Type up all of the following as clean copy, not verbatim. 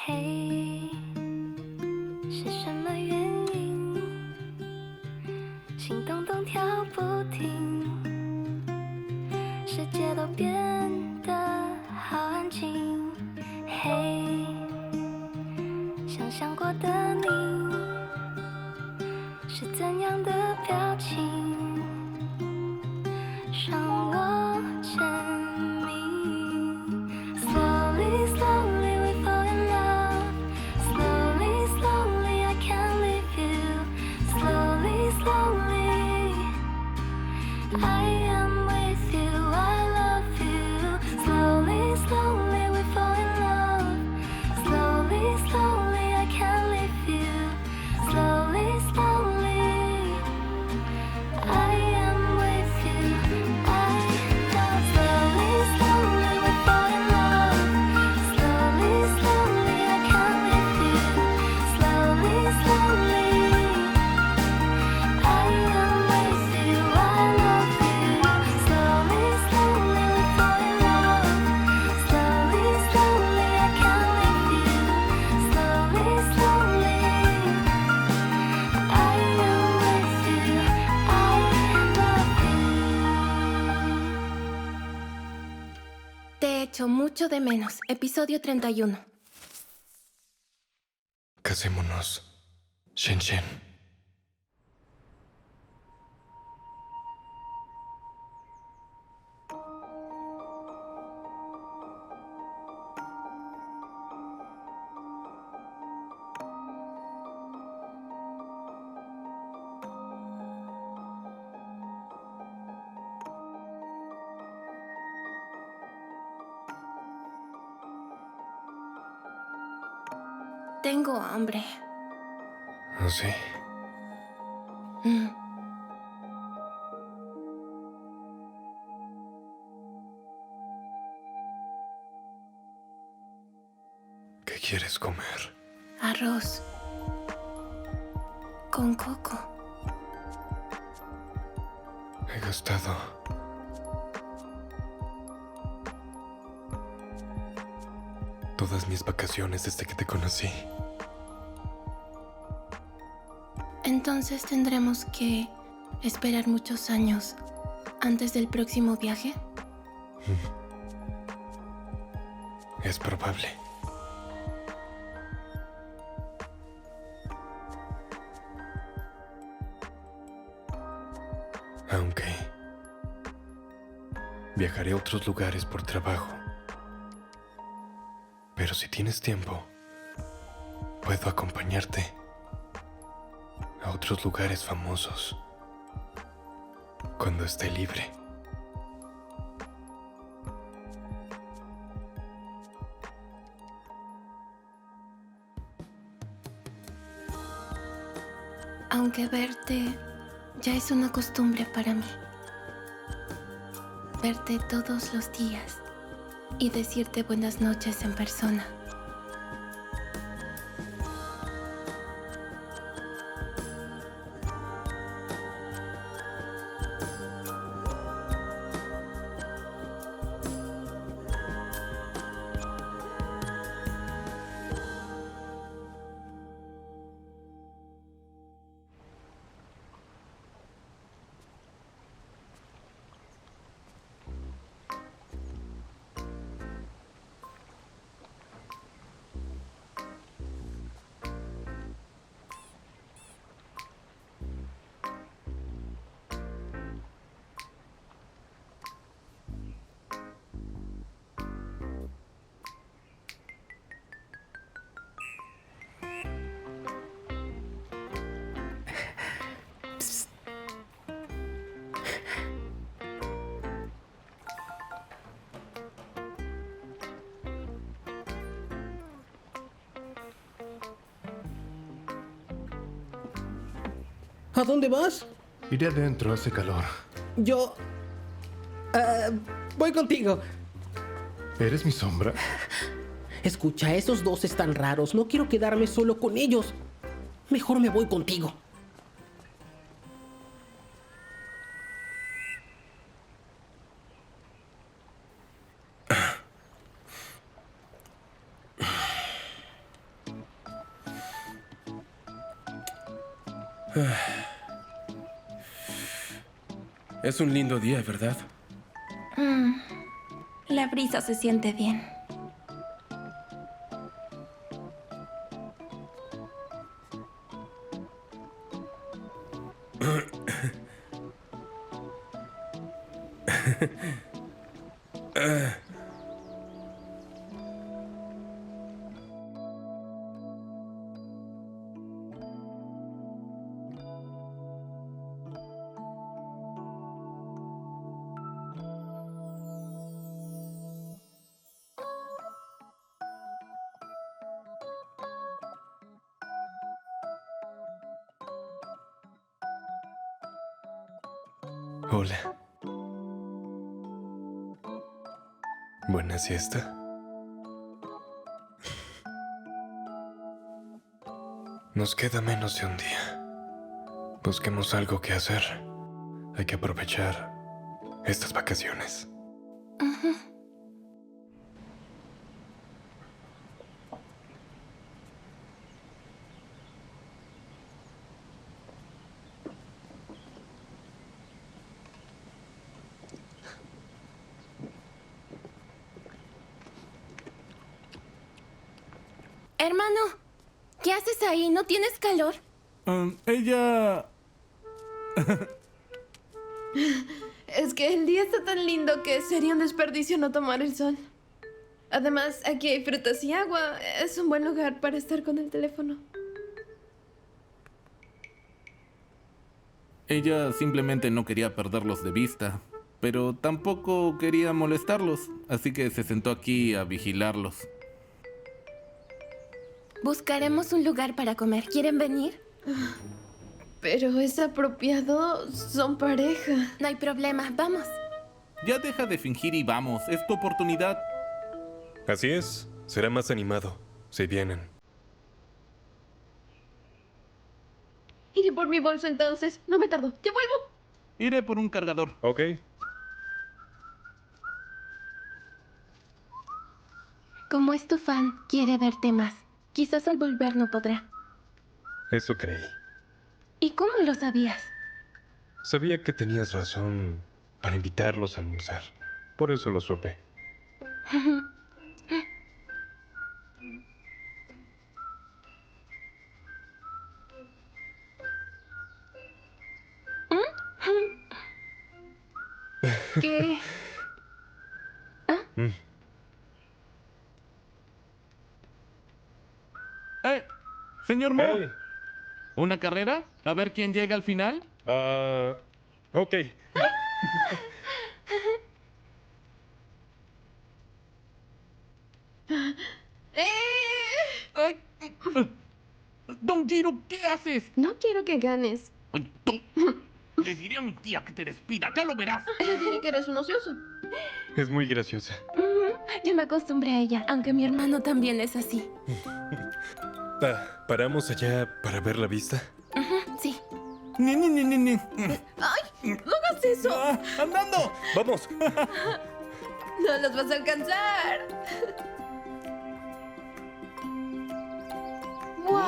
嘿，是什么原因？心咚咚跳不停，世界都变得好安静。嘿，想象过的你是怎样的表情？让我沉迷。Slowly, slowly we fall in love. Slowly, slowly I can't leave you. Slowly, slowly I am with you. I love you. Slowly, slowly we fall in love. Slowly, slowly I can't leave you. Slowly, slowly I am with you. I love. Slowly, slowly we fall in love. Slowly, slowly I can't leave you. Slowly, slowly I am with you. I love you. Slowly, slowly we fall in love. Slowly, slowly I can't leave you. Slowly, slowly I am with you. I love you. Te echo mucho de menos. Episodio 31. Casémonos, Shen Shen. Tengo hambre. ¿Ah, sí? Mm. ¿Qué quieres comer? Arroz. Con coco. He gastado todas mis vacaciones desde que te conocí. Entonces tendremos que esperar muchos años antes del próximo viaje. Es probable. Aunque viajaré a otros lugares por trabajo. Pero si tienes tiempo, puedo acompañarte a otros lugares famosos cuando esté libre. Aunque verte ya es una costumbre para mí. Verte todos los días y decirte buenas noches en persona. ¿A dónde vas? Iré adentro, hace calor. Yo... voy contigo. ¿Eres mi sombra? Escucha, esos dos están raros. No quiero quedarme solo con ellos. Mejor me voy contigo. Es un lindo día, ¿verdad? La brisa se siente bien. Hola. Buena siesta. Nos queda menos de un día. Busquemos algo que hacer. Hay que aprovechar estas vacaciones. Hermano, ¿qué haces ahí? ¿No tienes calor? Ella... Es que el día está tan lindo que sería un desperdicio no tomar el sol. Además, aquí hay frutas y agua. Es un buen lugar para estar con el teléfono. Ella simplemente no quería perderlos de vista, pero tampoco quería molestarlos, así que se sentó aquí a vigilarlos. Buscaremos un lugar para comer. ¿Quieren venir? Pero es apropiado. Son pareja. No hay problema. Vamos. Ya deja de fingir y vamos, es tu oportunidad. Así es. Será más animado si vienen. Iré por mi bolso entonces. No me tardo. ¡Ya vuelvo! Iré por un cargador. Ok. Como es tu fan, quiere verte más. Quizás al volver no podrá. Eso creí. ¿Y cómo lo sabías? Sabía que tenías razón para invitarlos a almorzar. Por eso lo supe. ¿Qué? Señor Mo, Hey. ¿una carrera? A ver quién llega al final. Ok. Ay. Don Giro, ¿qué haces? No quiero que ganes. Ay, le diré a mi tía que te despida, ya lo verás. Le diré que eres un ocioso. Es muy graciosa. Ya me acostumbré a ella, aunque mi hermano también es así. ¿Paramos allá para ver la vista? Sí. Ni. ¡No hagas eso! ¡Andando! ¡Vamos! ¡No los vas a alcanzar! ¡Wow!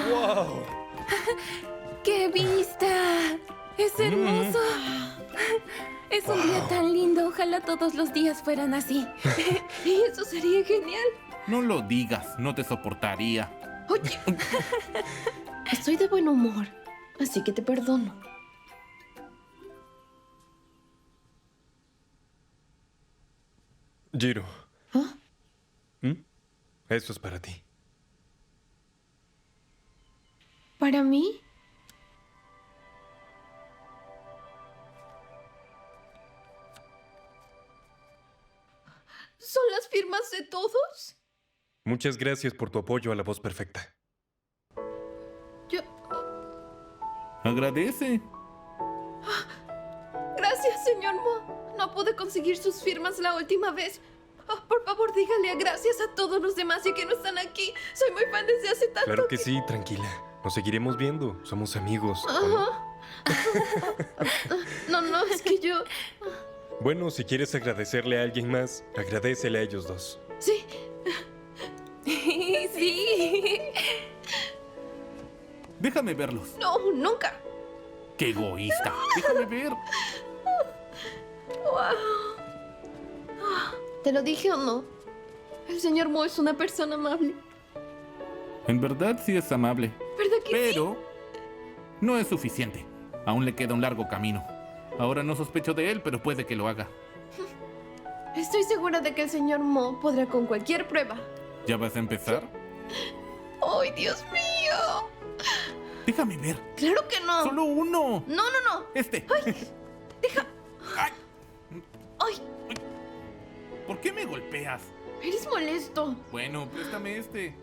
¡Wow! ¡Qué vista! ¡Es hermoso! Es un día tan lindo. Ojalá todos los días fueran así. Y eso sería genial. No lo digas, no te soportaría. Oye, estoy de buen humor, así que te perdono. Giro. ¿Ah? Eso es para ti. ¿Para mí? ¿Son las firmas de todos? Muchas gracias por tu apoyo a la voz perfecta. Yo... Agradece. Gracias, señor Mo. No pude conseguir sus firmas la última vez. Oh, por favor, dígale gracias a todos los demás y que no están aquí. Soy muy fan desde hace tanto. Claro que sí, tranquila. Nos seguiremos viendo. Somos amigos. ¿o no? No, es que yo... Bueno, si quieres agradecerle a alguien más, agradécele a ellos dos. Sí, Sí. Déjame verlos. No, nunca. ¡Qué egoísta! Déjame ver. ¿Te lo dije o no? El señor Mo es una persona amable. En verdad sí es amable. ¿Verdad que sí? Pero no es suficiente. Aún le queda un largo camino. Ahora no sospecho de él, pero puede que lo haga. Estoy segura de que el señor Mo podrá con cualquier prueba. ¿Ya vas a empezar? ¡Ay, Dios mío! Déjame ver. ¡Claro que no! ¡Solo uno! No, no, no. Este. ¡Ay! ¡Ay! ¿Por qué me golpeas? Eres molesto. Bueno, préstame este.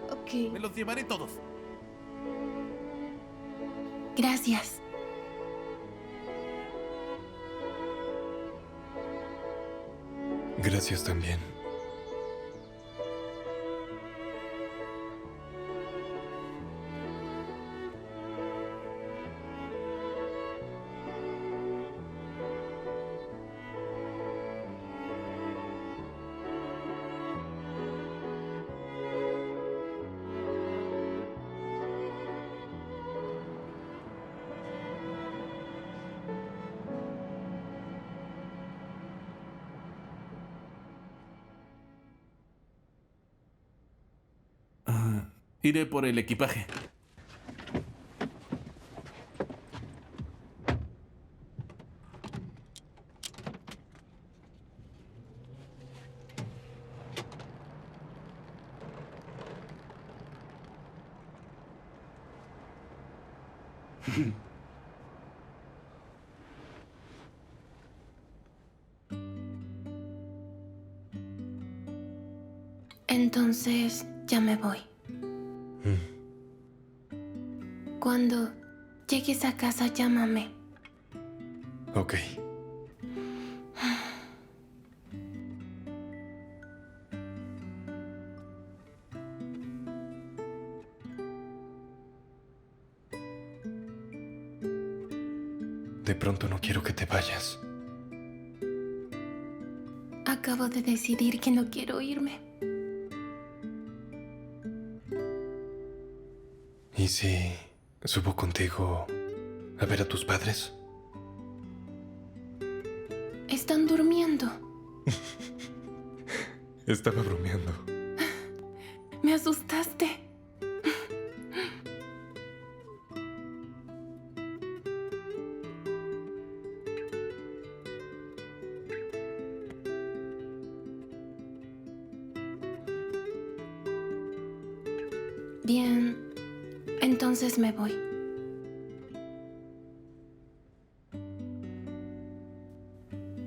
Ok. Me los llevaré todos. Gracias. Gracias también. Iré por el equipaje. Entonces, ya me voy. Cuando llegues a casa, llámame. Ok. De pronto no quiero que te vayas. Acabo de decidir que no quiero irme. ¿Y si subo contigo a ver a tus padres? Están durmiendo. Estaba bromeando. Me asustaste. Bien, entonces me voy.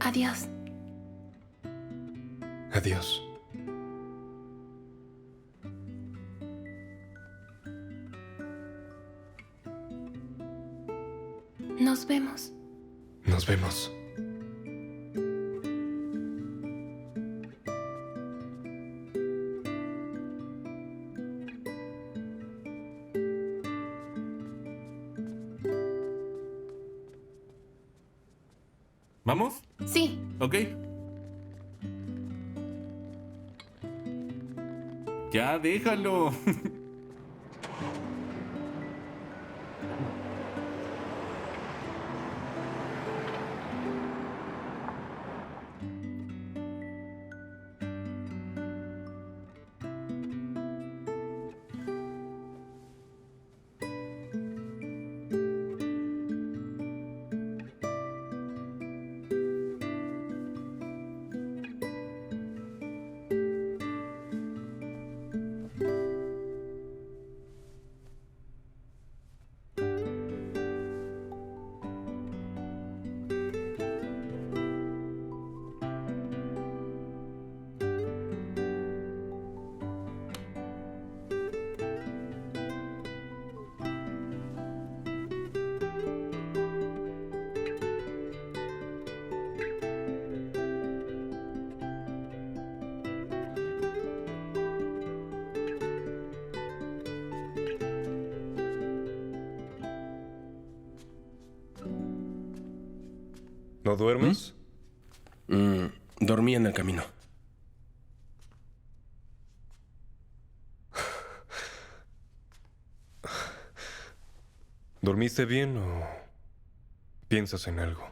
Adiós. Adiós. Nos vemos. Nos vemos. ¿Vamos? Sí. Ok. Ya, déjalo. ¿No duermes? Dormí en el camino. ¿Dormiste bien o piensas en algo?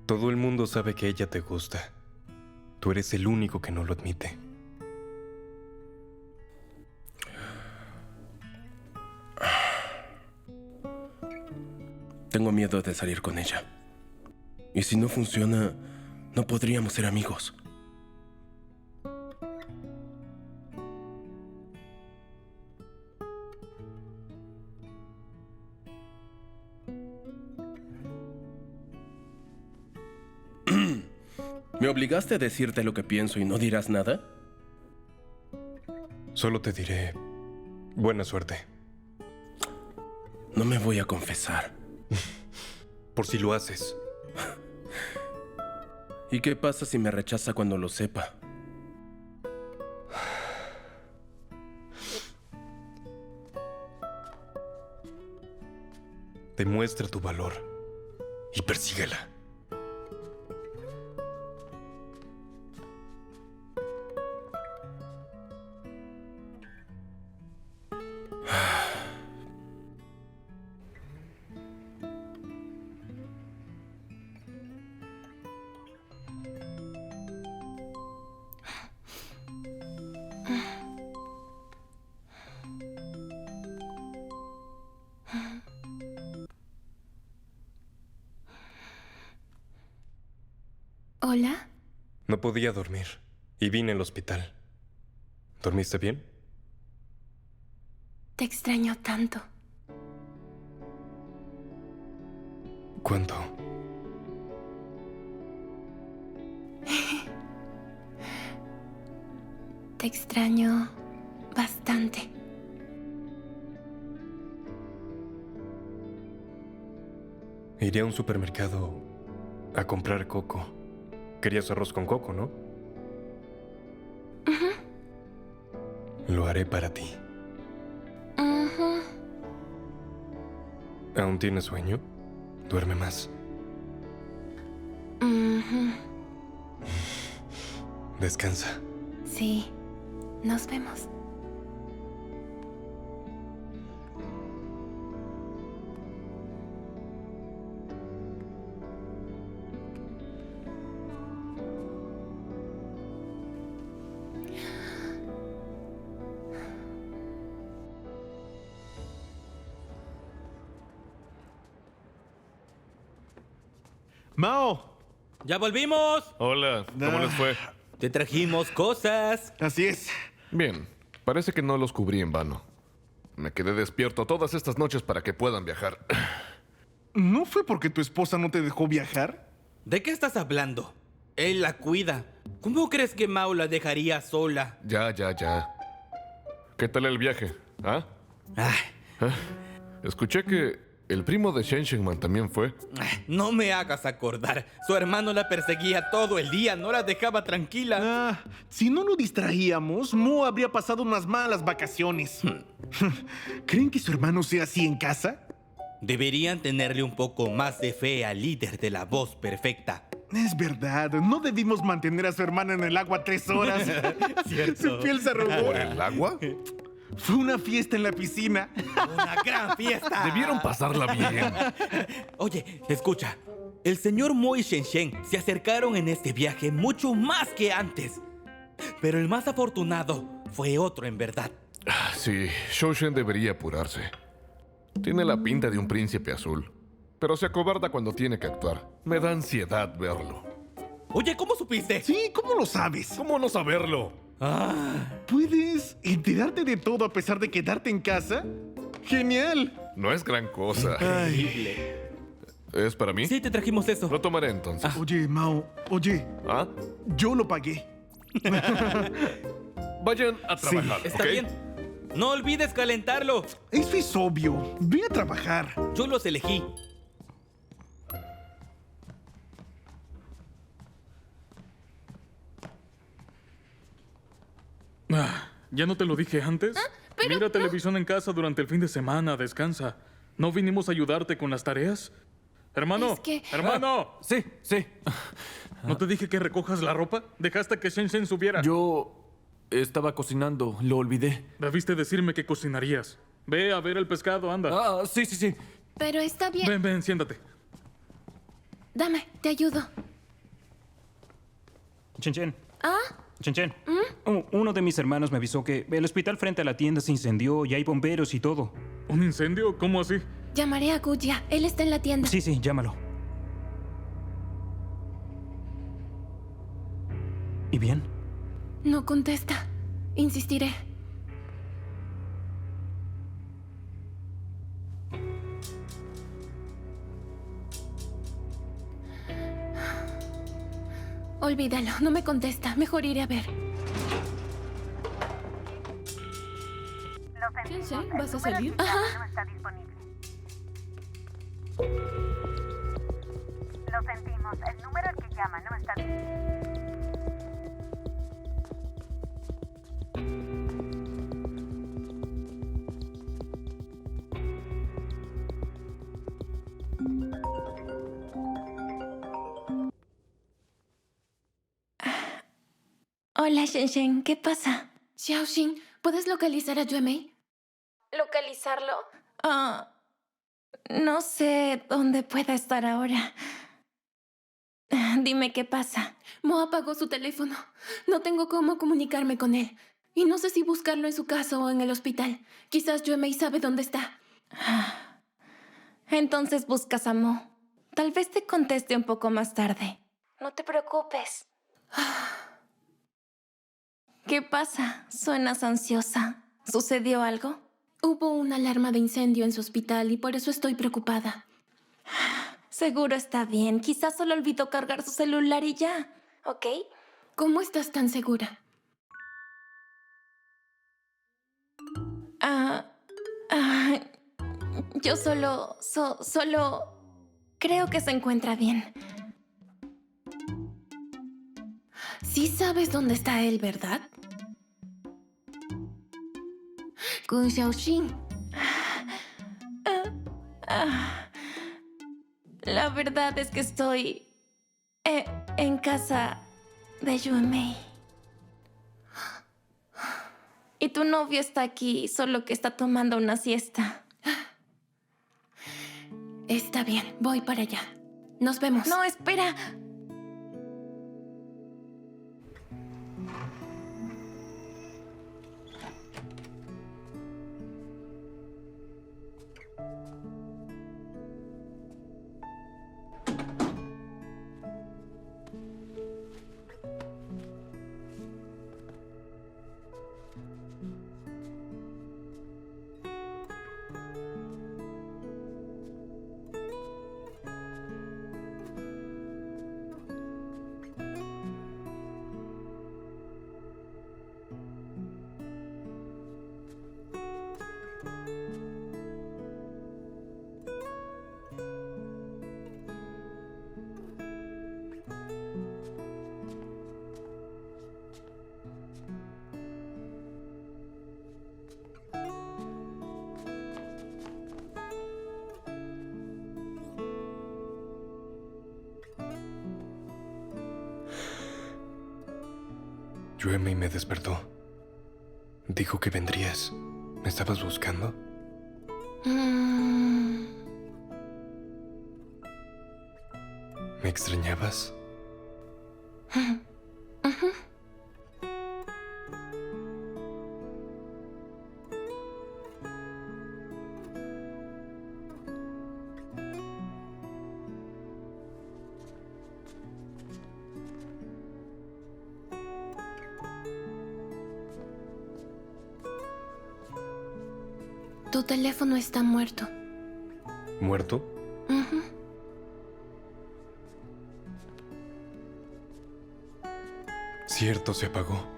Todo el mundo sabe que ella te gusta. Tú eres el único que no lo admite. Tengo miedo de salir con ella. Y si no funciona, no podríamos ser amigos. ¿Me obligaste a decirte lo que pienso y no dirás nada? Solo te diré buena suerte. No me voy a confesar. Por si lo haces. ¿Y qué pasa si me rechaza cuando lo sepa? Demuestra tu valor y persíguela. ¿Hola? No podía dormir y vine al hospital. ¿Dormiste bien? Te extraño tanto. ¿Cuánto? Te extraño bastante. Iré a un supermercado a comprar coco. Querías arroz con coco, ¿no? Lo haré para ti. ¿Aún tienes sueño? Duerme más. Descansa. Sí, nos vemos. ¡Mao! ¡Ya volvimos! Hola, ¿cómo les fue? Te trajimos cosas. Así es. Bien, parece que no los cubrí en vano. Me quedé despierto todas estas noches para que puedan viajar. ¿No fue porque tu esposa no te dejó viajar? ¿De qué estás hablando? Él la cuida. ¿Cómo crees que Mao la dejaría sola? Ya. ¿Qué tal el viaje? ¿Ah? Escuché que el primo de Shen Shengman también fue. No me hagas acordar. Su hermano la perseguía todo el día, no la dejaba tranquila. Si no lo distraíamos, Mo habría pasado unas malas vacaciones. ¿Creen que su hermano sea así en casa? Deberían tenerle un poco más de fe al líder de la voz perfecta. Es verdad, no debimos mantener a su hermana en el agua 3 horas. Su piel se arrugó. ¿Por el agua? Fue una fiesta en la piscina. ¡Una gran fiesta! Debieron pasarla bien. Oye, escucha. El señor Mo y Shen Shen se acercaron en este viaje mucho más que antes. Pero el más afortunado fue otro en verdad. Sí, Shou Shen debería apurarse. Tiene la pinta de un príncipe azul, pero se acobarda cuando tiene que actuar. Me da ansiedad verlo. Oye, ¿cómo supiste? Sí, ¿cómo lo sabes? ¿Cómo no saberlo? ¿Puedes enterarte de todo a pesar de quedarte en casa? ¡Genial! No es gran cosa. ¿Es para mí? Sí, te trajimos eso. Lo tomaré entonces. Oye, Mao, oye, ¿Ah? yo lo pagué. Vayan a trabajar, Está ¿ok? bien. No olvides calentarlo. Eso es obvio. Ve a trabajar. Yo los elegí. ¿Ya no te lo dije antes? Mira televisión en casa durante el fin de semana, descansa. ¿No vinimos a ayudarte con las tareas? Hermano, Es que- hermano. Sí. ¿No te dije que recojas la ropa? ¿Dejaste que Shen Shen subiera? Yo Estaba cocinando, lo olvidé. Debiste decirme que cocinarías. Ve a ver el pescado, anda. Ah, sí, sí, sí. Pero está bien. Ven, ven, siéntate. Dame, te ayudo. Chen Chen. ¿Ah? Chen Chen. Uno de mis hermanos me avisó que el hospital frente a la tienda se incendió y hay bomberos y todo. ¿Un incendio? ¿Cómo así? Llamaré a Guya. Él está en la tienda. Sí, sí, llámalo. ¿Y bien? No contesta. Insistiré. Olvídalo, no me contesta. Mejor iré a ver. Shen, ¿vas a salir? Ajá. Lo sentimos, el número al que llama no está Hola, Shen. ¿Qué pasa? Xiaoxin, ¿puedes localizar a Yuemei? ¿Localizarlo? No sé dónde pueda estar ahora. Dime qué pasa. Mo apagó su teléfono. No tengo cómo comunicarme con él. Y no sé si buscarlo en su casa o en el hospital. Quizás Yuemei sabe dónde está. Entonces buscas a Mo. Tal vez te conteste un poco más tarde. No te preocupes. ¿Qué pasa? Suenas ansiosa. ¿Sucedió algo? Hubo una alarma de incendio en su hospital y por eso estoy preocupada. Seguro está bien. Quizás solo olvidó cargar su celular y ya. ¿Ok? ¿Cómo estás tan segura? Yo solo creo que se encuentra bien. Sí sabes dónde está él, ¿verdad? Kun Xiaoxin. La verdad es que estoy en casa de Yuemei. Y tu novio está aquí, solo que está tomando una siesta. Está bien, voy para allá. Nos vemos. No, espera. Yuemei me despertó. Dijo que vendrías. ¿Me estabas buscando? ¿Me extrañabas? Tu teléfono está muerto. ¿Muerto? Cierto, se apagó.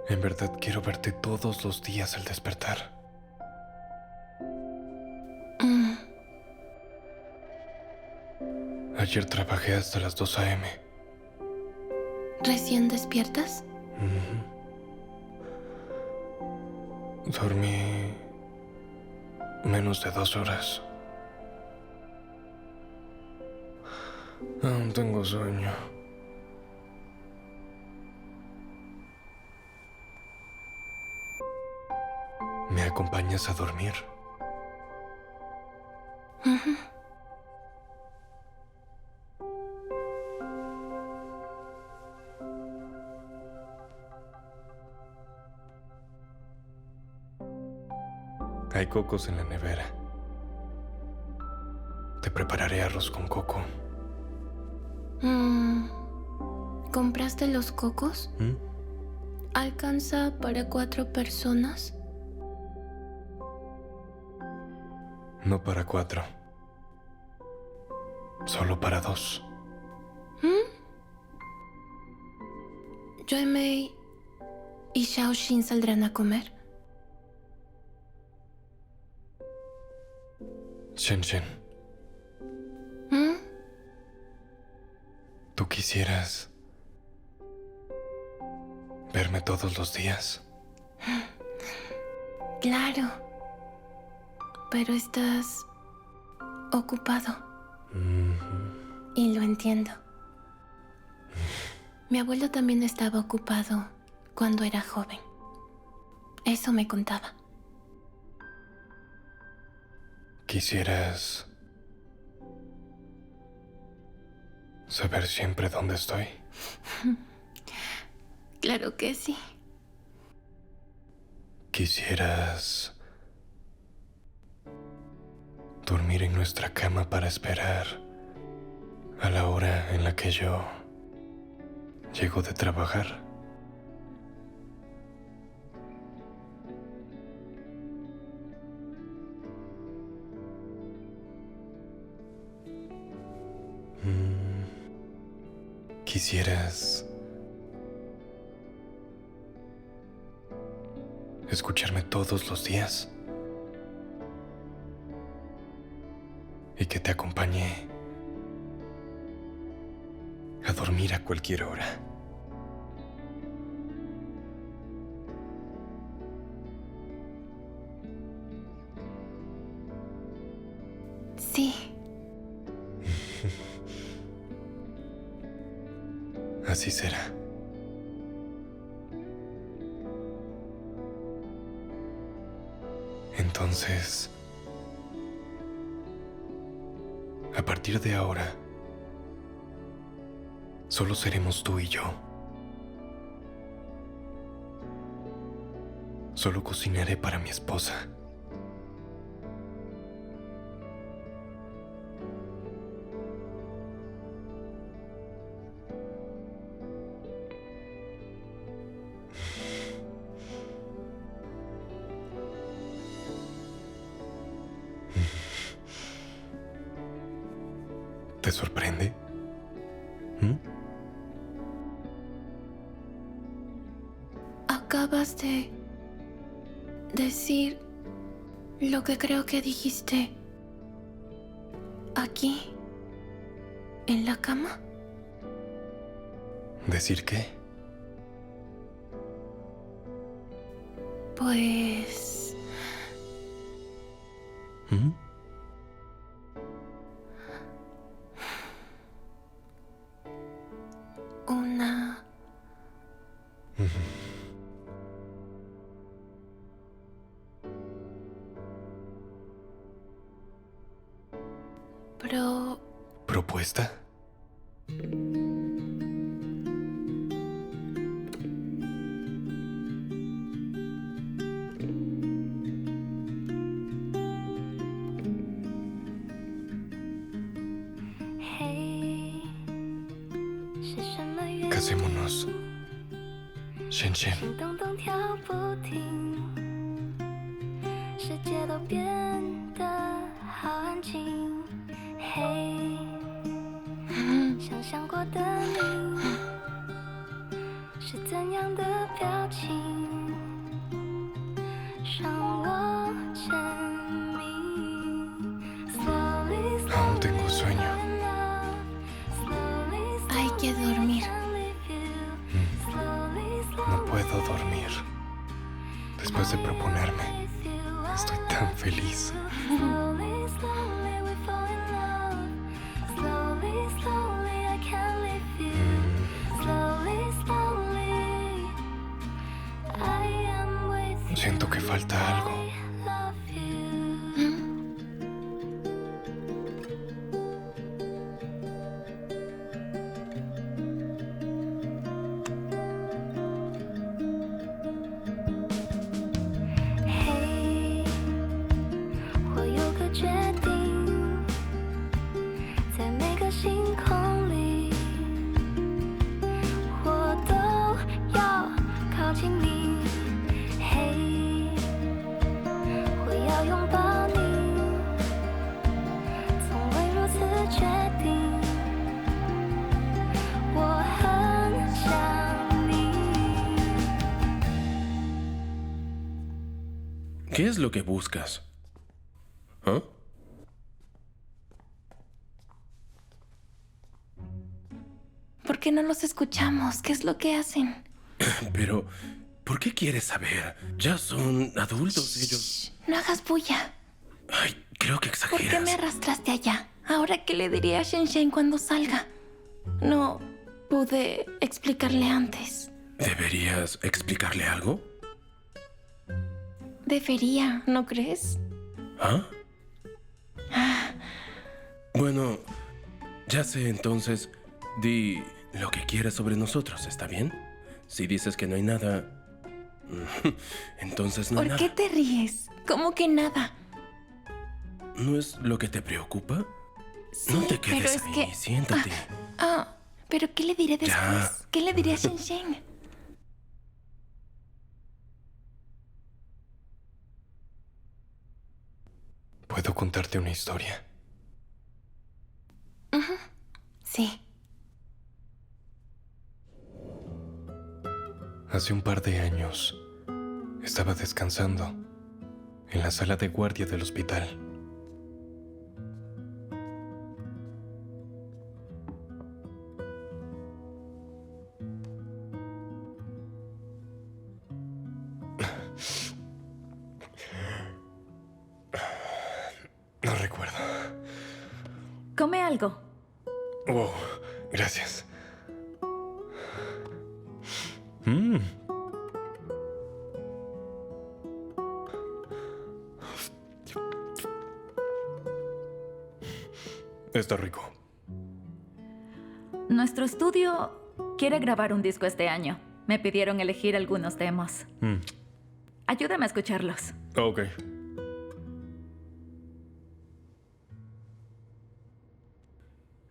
En verdad quiero verte todos los días al despertar. Ayer trabajé hasta las 2 a.m. ¿Recién despiertas? Dormí menos de 2 horas. Aún tengo sueño. ¿Me acompañas a dormir? Hay cocos en la nevera. Te prepararé arroz con coco. ¿Compraste los cocos? ¿Alcanza para 4 personas? No para 4. Solo para 2. Joy Mei y Xiao Xin saldrán a comer. Shen Shen. ¿Tú quisieras verme todos los días? Claro. Pero estás ocupado. Y lo entiendo. Mi abuelo también estaba ocupado cuando era joven. Eso me contaba. ¿Quisieras saber siempre dónde estoy? Claro que sí. ¿Quisieras dormir en nuestra cama para esperar a la hora en la que yo llego de trabajar? ¿Quisieras escucharme todos los días? Y que te acompañe a dormir a cualquier hora. Sí. Así será. Entonces, a partir de ahora, solo seremos tú y yo. Solo cocinaré para mi esposa. ¿Te sorprende? Acabas de decir lo que creo que dijiste aquí, en la cama. ¿Decir qué? Pues... Una... ¿Propuesta? Casémonos, Shen Shen. 心动动跳不停，世界都变得好安静。嘿，想象过的你是怎样的表情，让我沉迷。Slowly, Aún tengo sueño. puedo dormir. Después de proponerme, estoy tan feliz. Slowly, slowly we fall in love. Slowly, slowly I can't leave you. Slowly, slowly I am with you. Siento que falta algo. I love you. Hey, 我有个决定，在每个星空里，我都要靠近你。嘿，我要拥抱你，从未如此决定，我很想你。 ¿Qué es lo que buscas? ¿Ah? ¿Por qué no los escuchamos? ¿Qué es lo que hacen? Pero, ¿por qué quieres saber? Ya son adultos ellos. No hagas bulla. Ay, creo que ¿Por qué exageras. me arrastraste allá? ¿Ahora qué le diría a Shen Shen cuando salga? No pude explicarle antes. ¿Deberías explicarle algo? Debería, ¿no crees? ¿Ah? Bueno, ya sé, entonces, di lo que quieras sobre nosotros, ¿está bien? Si dices que no hay nada, entonces no hay ¿Por nada. qué te ríes? ¿Cómo que nada? ¿No es lo que te preocupa? Sí, No te pero quedes es ahí, que... siéntate. ¿Pero qué le diré después? Ya. ¿Qué le diré a Shen Shen? ¿Puedo contarte una historia? Sí. Hace un par de años estaba descansando en la sala de guardia del hospital. No recuerdo. Come algo. Wow, gracias. Está rico. Nuestro estudio quiere grabar un disco este año. Me pidieron elegir algunos demos. Ayúdame a escucharlos. Ok.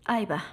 Ahí va.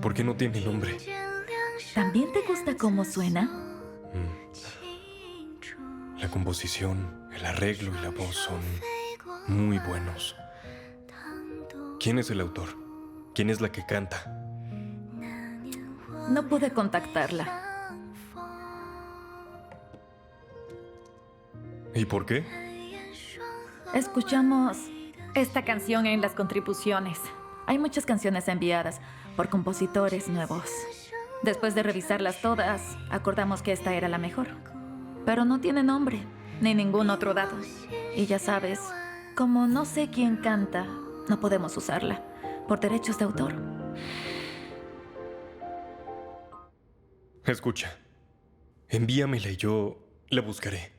¿Por qué no tiene nombre? ¿También te gusta cómo suena? La composición, el arreglo y la voz son muy buenos. ¿Quién es el autor? ¿Quién es la que canta? No pude contactarla. ¿Y por qué? Escuchamos esta canción en las contribuciones. Hay muchas canciones enviadas por compositores nuevos. Después de revisarlas todas, acordamos que esta era la mejor. Pero no tiene nombre, ni ningún otro dato. Y ya sabes, como no sé quién canta, no podemos usarla por derechos de autor. Escucha. Envíamela y yo la buscaré.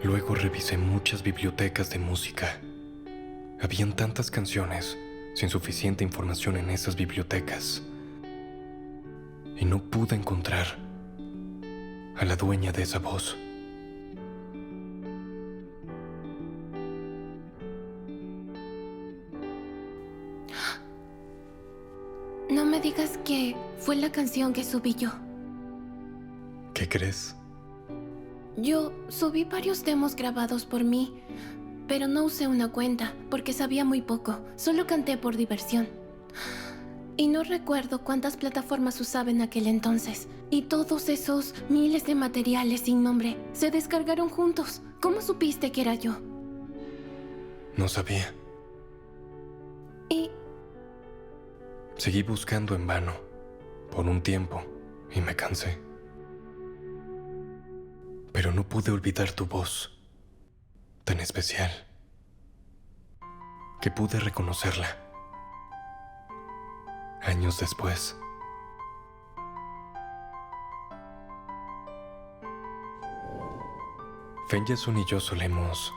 Luego revisé muchas bibliotecas de música. Habían tantas canciones sin suficiente información en esas bibliotecas. Y no pude encontrar a la dueña de esa voz. No me digas que fue la canción que subí yo. ¿Qué crees? Yo subí varios demos grabados por mí, pero no usé una cuenta porque sabía muy poco. Solo canté por diversión. Y no recuerdo cuántas plataformas usaba en aquel entonces. Y todos esos miles de materiales sin nombre se descargaron juntos. ¿Cómo supiste que era yo? No sabía. Y seguí buscando en vano por un tiempo y me cansé. Pero no pude olvidar tu voz, tan especial, que pude reconocerla. Años después. Fenjason y yo solemos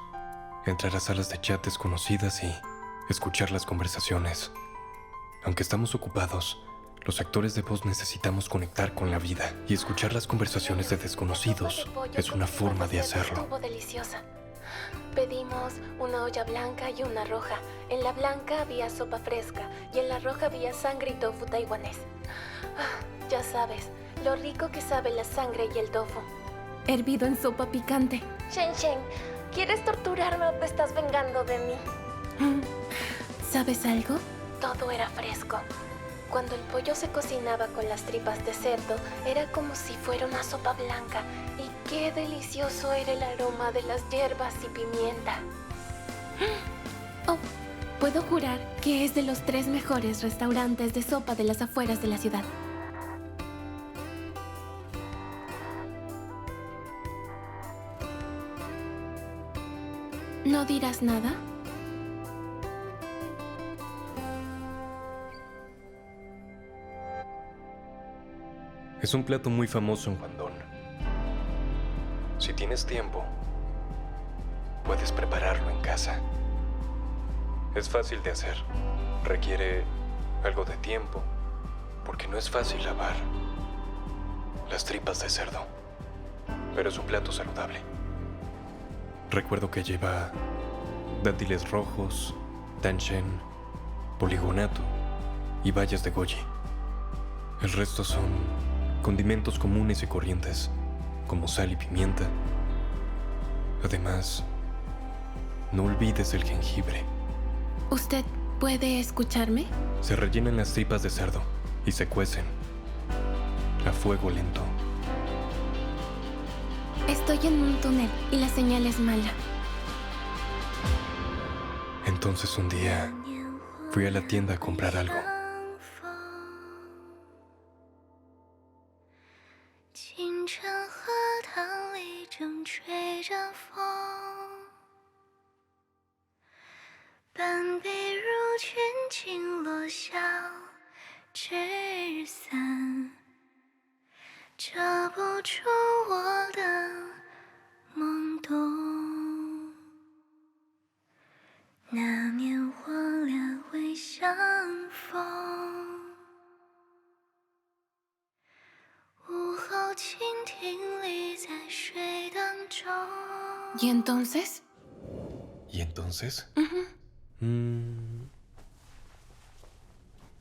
entrar a salas de chat desconocidas y escuchar las conversaciones. Aunque estamos ocupados, los actores de voz necesitamos conectar con la vida y escuchar las conversaciones de desconocidos es una forma de hacerlo. Estuvo deliciosa. Pedimos una olla blanca y una roja. En la blanca había sopa fresca y en la roja había sangre y tofu taiwanés. Ya sabes, lo rico que sabe la sangre y el tofu. Hervido en sopa picante. Shen Shen, ¿quieres torturarme o te estás vengando de mí? ¿Sabes algo? Todo era fresco. Cuando el pollo se cocinaba con las tripas de cerdo, era como si fuera una sopa blanca. Y qué delicioso era el aroma de las hierbas y pimienta. Oh, puedo jurar que es de los 3 mejores restaurantes de sopa de las afueras de la ciudad. ¿No dirás nada? Es un plato muy famoso en Guangdong. Si tienes tiempo, puedes prepararlo en casa. Es fácil de hacer. Requiere algo de tiempo, porque no es fácil lavar las tripas de cerdo. Pero es un plato saludable. Recuerdo que lleva dátiles rojos, tanshen, poligonato y bayas de goji. El resto son condimentos comunes y corrientes, como sal y pimienta. Además, no olvides el jengibre. ¿Usted puede escucharme? Se rellenan las tripas de cerdo y se cuecen a fuego lento. Estoy en un túnel y la señal es mala. Entonces un día fui a la tienda a comprar algo. 清晨荷塘里正吹着风，半壁如群青落小纸伞，遮不住我的懵懂。那年我俩未相逢。 午后蜻蜓立在水当中。 ¿Y entonces? ¿Y entonces?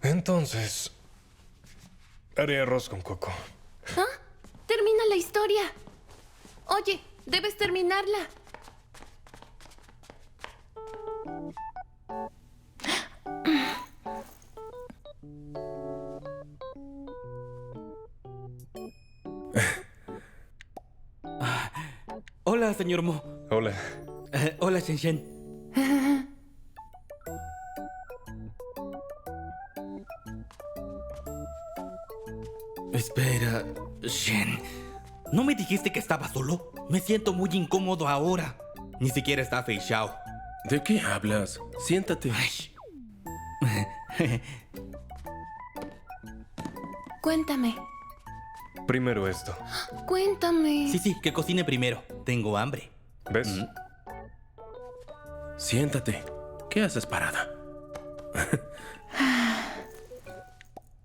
Entonces, haré arroz con coco. ¿Ah? Termina la historia. Oye, debes terminarla. Hola, señor Mo. Hola. Hola, Shen Shen. Espera, Shen. ¿No me dijiste que estaba solo? Me siento muy incómodo ahora. Ni siquiera está Fei Xiao. ¿De qué hablas? Siéntate. Cuéntame. Primero esto. Cuéntame. Sí, que cocine primero. Tengo hambre. ¿Ves? Siéntate. ¿Qué haces parada?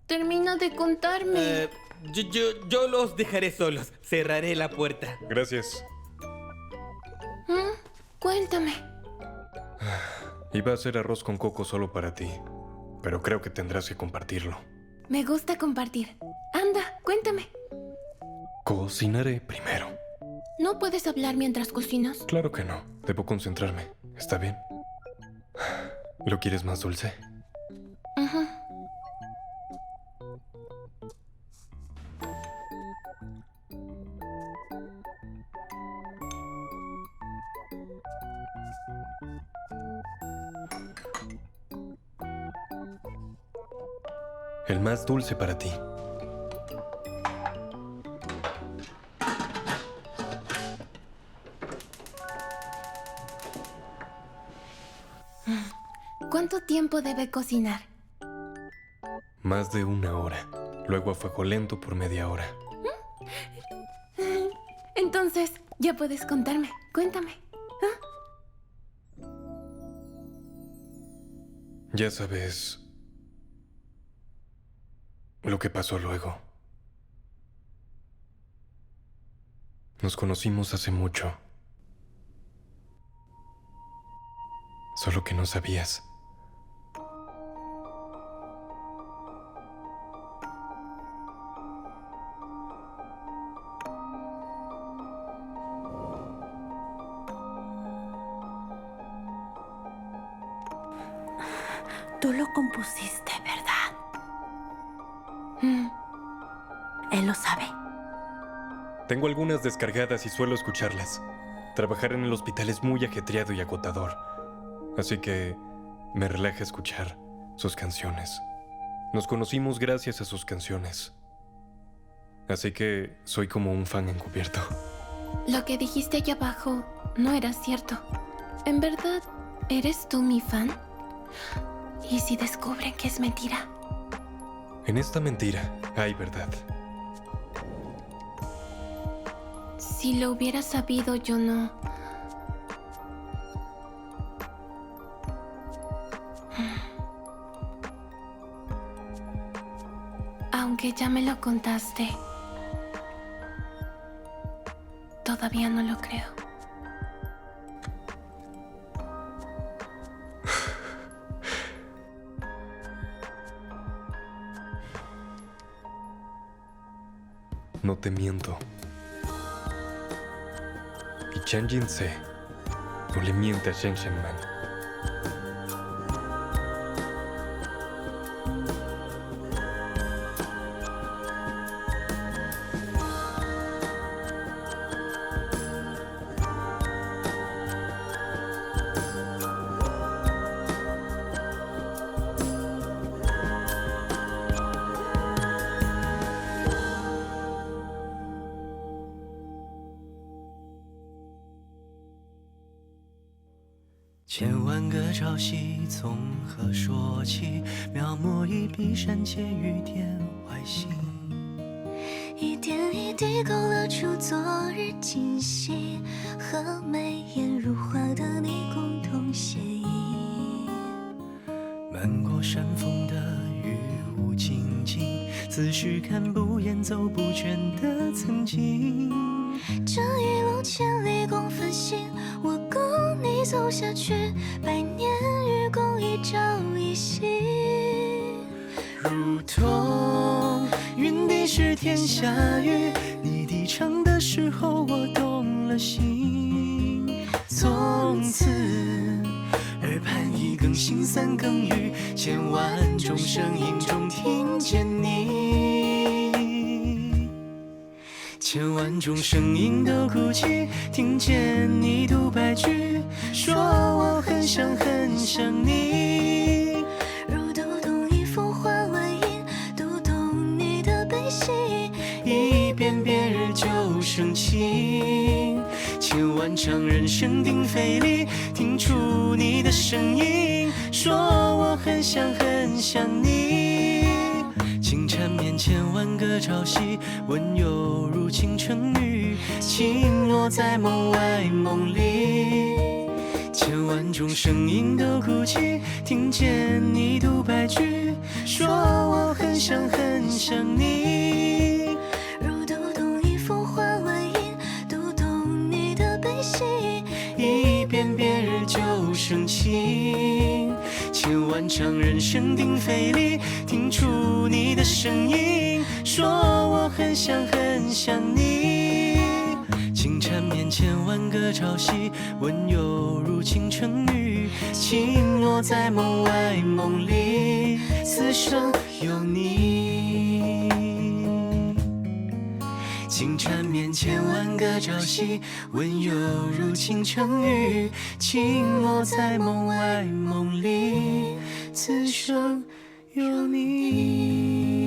Termina de contarme. Yo los dejaré solos. Cerraré la puerta. Gracias. Cuéntame. Iba a hacer arroz con coco solo para ti, pero creo que tendrás que compartirlo. Me gusta compartir. Anda, cuéntame. Cocinaré primero. ¿No puedes hablar mientras cocinas? Claro que no. Debo concentrarme. ¿Está bien? ¿Lo quieres más dulce? Ajá. El más dulce para ti. ¿Cuánto tiempo debe cocinar? Más de 1 hora. Luego a fuego lento por media hora. Entonces, ya puedes contarme. Cuéntame. Ya sabes lo que pasó luego. Nos conocimos hace mucho. Solo que no sabías. Tú lo compusiste, ¿verdad? Él lo sabe. Tengo algunas descargadas y suelo escucharlas. Trabajar en el hospital es muy ajetreado y agotador. Así que me relaja escuchar sus canciones. Nos conocimos gracias a sus canciones. Así que soy como un fan encubierto. Lo que dijiste allá abajo no era cierto. ¿En verdad eres tú mi fan? ¿Y si descubren que es mentira? En esta mentira hay verdad. Si lo hubiera sabido, yo no... Aunque ya me lo contaste, todavía no lo creo. No te miento. Y Chan Jin-se no le miente a Shen Shenman.千万个朝夕从何说起？描摹一笔删减雨点外形，一点一滴勾勒出昨日惊喜，和眉眼如画的你共同写意。漫过山峰的雨雾静静，思绪看不厌走不倦的曾经。这一路千里共繁星，我共你走下去，百年与共一朝一夕。如同云滴湿天下雨，你低唱的时候我动了心。从此耳畔一更新三更雨，千万种声音中听见你。千万种声音都哭泣，听见你读白句，说我很想很想你。如读懂一幅画外音，读懂你的悲喜，长人声鼎沸里听出你的声音，说我很想你。情缠绵千万个朝夕，温柔如清晨雨，倾落在梦外梦里。千万种声音都哭泣，听见你读白句，说我很想你。如读懂一幅画外音，读懂你的悲喜，一遍遍日久生情。千万场人声鼎沸里听出你的声音，说我很想你。情缠绵千万个朝夕，温柔如清晨雨，倾落在梦外梦里，此生有你。情缠绵千万个朝夕，温柔如清晨雨，倾落在梦外梦里，此生有你。